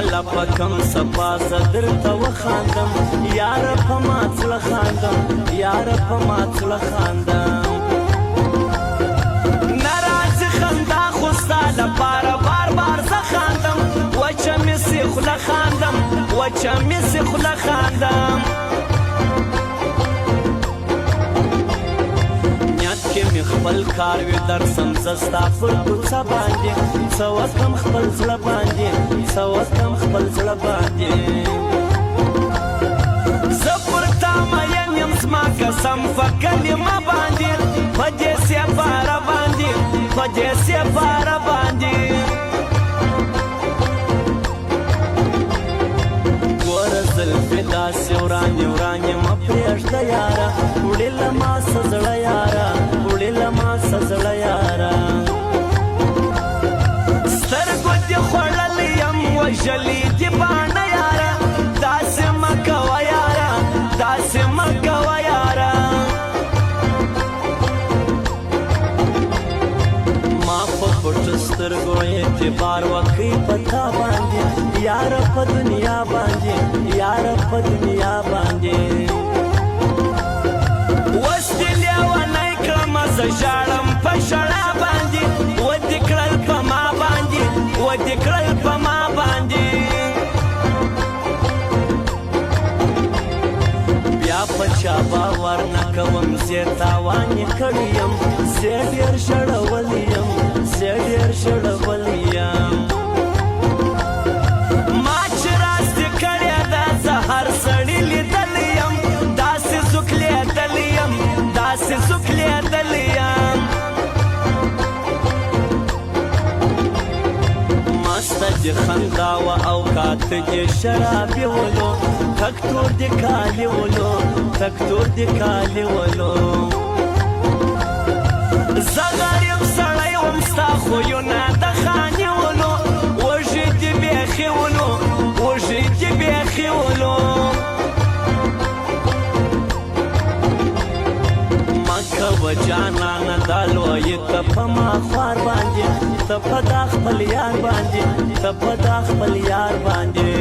خپله په کم صفا زه درته وخاندم یاره په ما زړه خاندم یاره په ما زړه خاندم نه راځي خندا خو ستا لپاره بار بار زه خاندم وچه مې سي خوله خاندم وچه مې سي خوله خاندم می خپل کار وی درسم زستا پر کوڅه باندې څه وکم خپل زړه باندې څه وکم خپل زړه باندې زه پر تا مین یم زما قسم په کلمه باندې په دې سپاره باندې په دې سپاره باندې ګوره زلفې داسې ورانې ورانې مه پرېږده یاره وړې له ما څه زړه یاره لما سزړه یاره سترګو دې خوړلی یم وژلي دې باڼه یاره داسې مه کوه یاره داسې مه کوه یاره ما په پټو سترګو اعتبار وکړئ په تا باندې یاره په دنیا باندې یاره په دنیا باندې اوس دې لیونی زه ژاړم په ژړا باندې ودې کړل په ما باندې ودې کړل په ما باندې بیا په چا باور نه کوم زه تاوان یې کړی یم زه ډېر ژړولی یم زه ډېر ژړولی یم ما چې راز دې کړې ده زه هر سړي لیدلی یم داسې زوک لیدلی یم داسې زوک لیدلی یم مسته دې خندا وه او کاته دې شرابي ولو تک تور دې کالي ولو تک تور دې کالي ولو زه غریب سړی وم ستا خویونه د خاني ولو وږي دې بیخي ولو وږي دې بیخي ولو کوه جانانه دا لویې ته په ما خوار باندې ته په دا خپل یار باندې ته په دا خپل یار باندې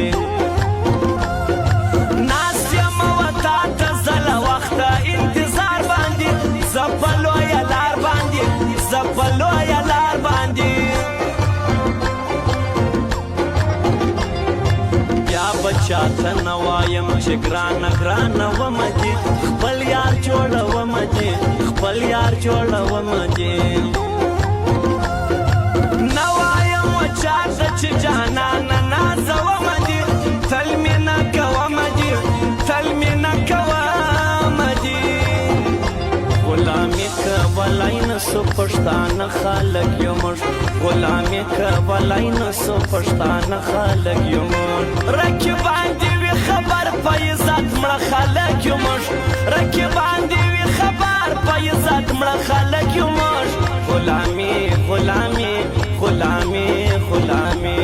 ناست یم و تا ته زه له وخته انتظار باندې زه په لویه لار باندې زه په لویه لار باندې بیا به چاته نه وایم چې ګرانه ګرانه ومه دې خپل یار جوړومه دې خپل یار جوړومه دې نه وایم و چاته چې جانانه نازومه دې تل مې نه کومه دې تل مې نه کومه دې غلامي کولی نه سو پښتانه خلک یو موږ غلامي کولی نه سو پښتانه خلک یو موږ رقیبان دې وي خبر په عزت مړه خلک یو موږ رقیبان دې وي خبر په عزت مړه خلک یو موږ غلامي غلامي غلامي غلامي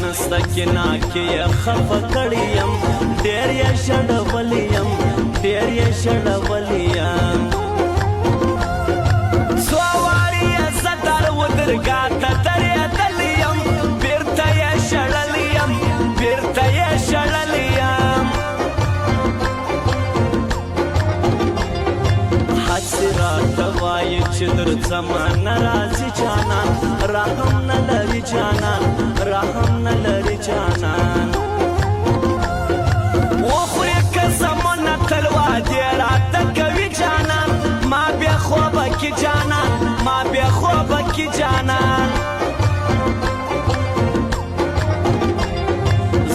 نسته کنا کې یې خفه کړی یم ډېر یې ژړولی یم ډېر یې ژړولی یم څو وارې یې زه در ودرګا ته درېدلی یم بېرته یې ژړلی یم بېرته یې ژړلی یم هسې راته وایي چې درځمه نه راځي جانان رحم نه لري جانان رحم نه لري جانان وخورې قسمونه تل وعدې راته کوي جانان ما بې خوبه کې جانان ما بې خوبه کې جانان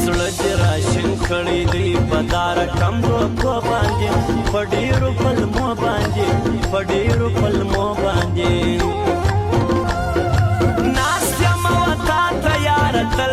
زړه دې راشین کړی دی په دا رقم روکو باندې په ډېرو پلمو باندې په ډېرو پلمو باندې ناست یم و تا ته یاره تل